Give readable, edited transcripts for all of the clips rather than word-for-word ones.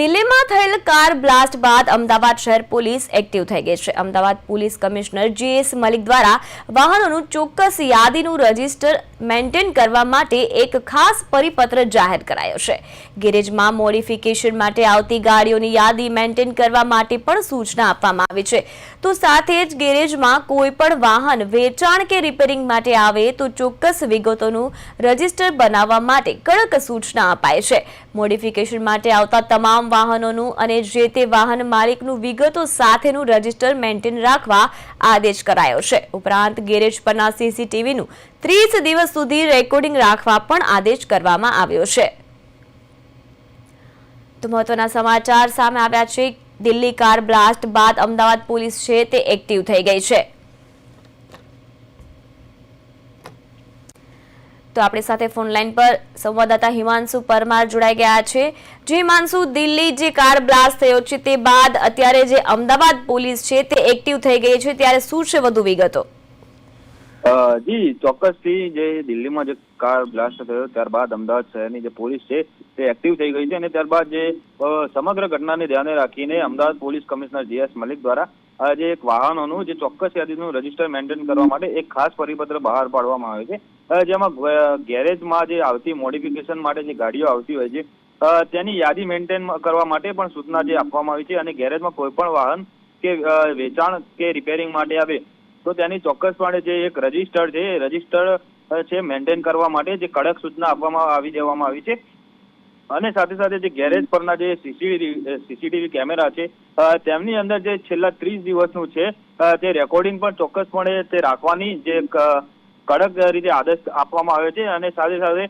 દિલ્હીમાં થયેલ car blast બાદ અમદાવાદ શહેર પોલીસ એક્ટિવ થઈ ગઈ છે। Ahmedabad police commissioner GS Malik દ્વારા વાહનોનું ચોક્કસ યાદીનું રજિસ્ટર મેન્ટેન કરવા માટે એક ખાસ પરિપત્ર જાહેર કરાયો છે। ગેરેજમાં મોડિફિકેશન માટે આવતી ગાડીઓની યાદી મેન્ટેન કરવા માટે પણ સૂચના આપવામાં આવી છે। તો સાથે જ ગેરેજમાં કોઈ પણ વાહન વેચાણ કે રિપેરિંગ માટે આવે તો ચોક્કસ વિગતોનું રજિસ્ટર બનાવવા માટે કડક સૂચના અપાઈ છે। મોડિફિકેશન માટે આવતા તમામ વાહનોનું અને જે તે વાહન માલિકનું વિગતો સાથેનું રજિસ્ટર મેન્ટેન રાખવા આદેશ કરાયો છે। ઉપરાંત ગેરેજ પરના CCTVનું 30 દિવસ સુધી રેકોર્ડિંગ રાખવા પણ આદેશ કરવામાં આવ્યો છે। તો મહત્વના સમાચાર સામે આવ્યા છે। દિલ્હી કાર બ્લાસ્ટ બાદ અમદાવાદ પોલીસ છે તે એક્ટિવ થઈ ગઈ છે। તો આપણી સાથે ફોન લાઈન પર સંવાદદાતા હિમાંશુ પરમાર જોડાઈ ગયા છે। જે હિમાંશુ, દિલ્હી જે કાર બ્લાસ્ટ થયો છે તે બાદ અત્યારે જે અમદાવાદ પોલીસ છે તે એક્ટિવ થઈ ગઈ છે, ત્યારે શું છે વધુ વિગતો? જી ચોક્કસથી જે દિલ્હીમાં જે કાર બ્લાસ્ટ થયો ત્યારબાદ અમદાવાદ શહેરની જે પોલીસ છે તે એક્ટિવ થઈ ગઈ છે અને ત્યારબાદ જે સમગ્ર ઘટનાને ધ્યાને રાખીને Ahmedabad police commissioner GS Malik દ્વારા જે એક વાહનોનું જે ચોક્કસ યાદીનું રજિસ્ટર મેન્ટેન કરવા માટે એક ખાસ પરિપત્ર બહાર પાડવામાં આવે છે, જેમાં ગેરેજમાં જે આવતી મોડિફિકેશન માટે જે ગાડીઓ આવતી હોય છે તેની યાદી મેન્ટેન કરવા માટે પણ સૂચના જે આપવામાં આવી છે અને ગેરેજમાં કોઈ પણ વાહન કે વેચાણ કે રિપેરિંગ માટે આવે તો તેની ચોક્કસપણે જે એક રજિસ્ટર છે એ રજિસ્ટર છે મેન્ટેન કરવા માટે જે કડક સૂચના આપવામાં દેવામાં આવી છે। અને સાથે સાથે જે ગેરેજ પરના જે CCTV કેમેરા છે તેમની અંદર જે છેલ્લા 30 દિવસનું છે તે રેકોર્ડિંગ પણ ચોક્કસપણે તે રાખવાની જે કડક રીતે આદેશ આપવામાં આવ્યો છે। અને સાથે સાથે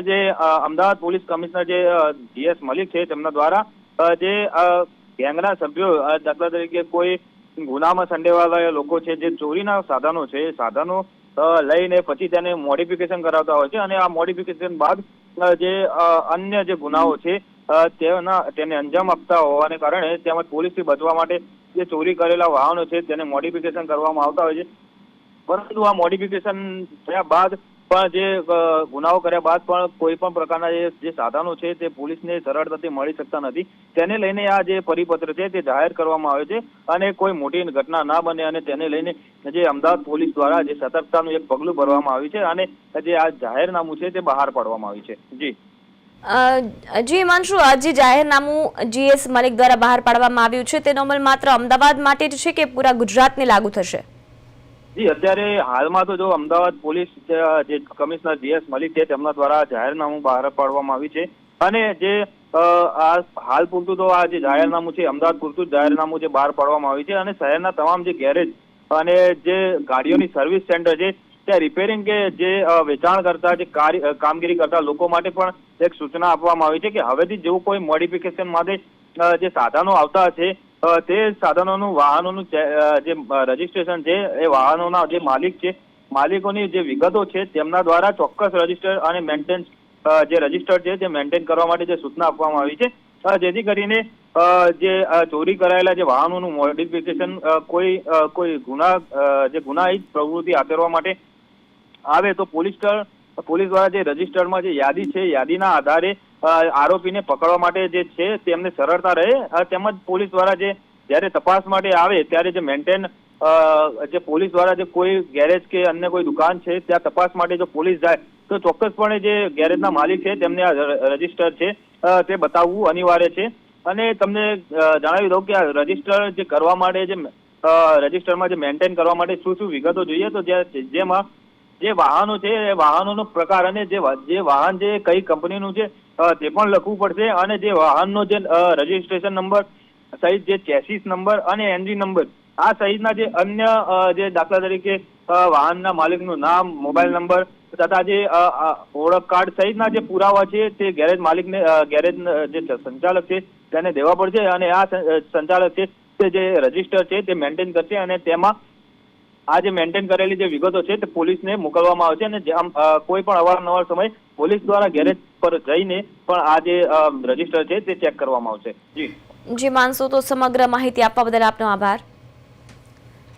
જે અમદાવાદ પોલીસ કમિશનર જે GS મલિક છે તેમના દ્વારા જે ગેંગના સભ્યો, દાખલા તરીકે કોઈ ગુનામાં સંડોવાયેલા લોકો છે, જે ચોરીના સાધનો છે એ સાધનો લઈને પછી તેને મોડિફિકેશન કરાવતા હોય છે અને આ મોડિફિકેશન બાદ જે અન્ય જે ગુનાઓ છે તેને અંજામ આપતા હોવાને કારણે તેમજ પોલીસથી બચવા માટે જે ચોરી કરેલા વાહનો છે તેને મોડિફિકેશન કરવામાં આવતા હોય છે। પરંતુ આ મોડિફિકેશન થયા બાદ પણ જે ગુનાઓ કર્યા બાદ પણ કોઈ પણ પ્રકારના જે સાધનો છે તે પોલીસને સરળતાથી મળી શકતા નથી। તેને લઈને આ જે પરિપત્ર છે તે જાહેર કરવામાં આવે છે અને કોઈ મોટી ઘટના ના બને અને તેને લઈને જે અમદાવાદ પોલીસ દ્વારા જે સતર્કતાનું એક પગલું ભરવામાં આવ્યું છે અને જે આ જાહેરનામું છે તે બહાર પાડવામાં આવ્યું છે। જી હિમાંશુ, આ જે જાહેરનામું GS મલિક દ્વારા બહાર પાડવામાં આવ્યું છે તેનો અમલ માત્ર અમદાવાદ માટે જ છે કે પૂરા ગુજરાતને લાગુ થશે? જી, અત્યારે હાલમાં તો જો અમદાવાદ પોલીસ જે કમિશનર GS મલિક છે તેમના દ્વારા જાહેરનામું બહાર પાડવામાં આવ્યું છે અને જે હાલ પૂરતું તો આ જે જાહેરનામું છે અમદાવાદ પૂરતું જ જાહેરનામું જે બહાર પાડવામાં આવ્યું છે અને શહેરના તમામ જે ગેરેજ અને જે ગાડીઓની સર્વિસ સેન્ટર છે ત્યાં રિપેરિંગ કે જે વેચાણ કરતા જે કામગીરી કરતા લોકો માટે પણ એક સૂચના આપવામાં આવી છે કે હવેથી જેવું કોઈ મોડિફિકેશન માટે જે સાધનો આવતા છે તે સાધનોનું વાહનોનું જે રજિસ્ટ્રેશન છે એ વાહનોના જે માલિક છે માલિકોની જે વિગતો છે તેમના દ્વારા ચોક્કસ રજિસ્ટર અને મેન્ટેન જે રજિસ્ટર છે તે મેન્ટેન કરવા માટે જે સૂચના આપવામાં આવી છે, જેથી કરીને જે ચોરી કરાયેલા જે વાહનોનું મોડિફિકેશન કોઈ ગુનાહિત પ્રવૃત્તિ આચરવા માટે આવે તો પોલીસ દ્વારા જે રજિસ્ટરમાં જે યાદી છે યાદીના આધારે આરોપીને પકડવા માટે જે છે તેમને સરળતા રહે। તેમજ પોલીસ દ્વારા જે જ્યારે તપાસ માટે આવે ત્યારે જે મેન્ટેન જે પોલીસ દ્વારા જે કોઈ ગેરેજ કે અન્ય કોઈ દુકાન છે ત્યાં તપાસ માટે જો પોલીસ જાય તો ચોક્કસપણે જે ગેરેજના માલિક છે તેમને આ રજિસ્ટર છે તે બતાવવું અનિવાર્ય છે। અને તમને જણાવી દઉં કે આ રજિસ્ટર જે કરવા માટે જે રજિસ્ટરમાં જે મેન્ટેન કરવા માટે શું શું વિગતો જોઈએ તો જેમાં જે વાહનો છે એ વાહનોનો પ્રકાર અને જે વાહન જે કઈ કંપનીનું છે તે પણ લખવું પડશે અને જે વાહનનો જે રજિસ્ટ્રેશન નંબર સહિત જે ચેસિસ નંબર અને એન્જિન નંબર આ સહિતના જે અન્ય જે દાખલા તરીકે વાહનના માલિકનું નામ, મોબાઈલ નંબર તથા જે ઓળખ કાર્ડ સહિતના જે પુરાવા છે તે ગેરેજ માલિકને ગેરેજ જે સંચાલક છે તેને દેવા પડશે અને આ સંચાલક છે તે જે રજિસ્ટર છે તે મેન્ટેન કરશે અને તેમાં આ જે મેન્ટેન કરેલી જે વિગતો છે તે પોલીસને મોકલવામાં આવશે અને કોઈ પણ અવારનવાર સમય પોલીસ દ્વારા ગેરેજ પર જઈને પણ આ જે રજિસ્ટર છે તે ચેક કરવામાં આવશે। જી માનસુ, તો સમગ્ર માહિતી આપવા બદલ આપનો આભાર।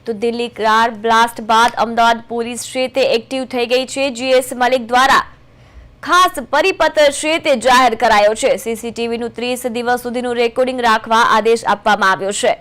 તો દિલ્હી કાર બ્લાસ્ટ બાદ અમદાવાદ પોલીસ છે તે એક્ટિવ થઈ ગઈ છે। GS મલિક દ્વારા ખાસ પરિપત્ર છે તે જાહેર કરાયો છે. સીસીટીવીનું 30 દિવસ સુધીનું રેકોર્ડિંગ રાખવા આદેશ આપવામાં આવ્યો છે.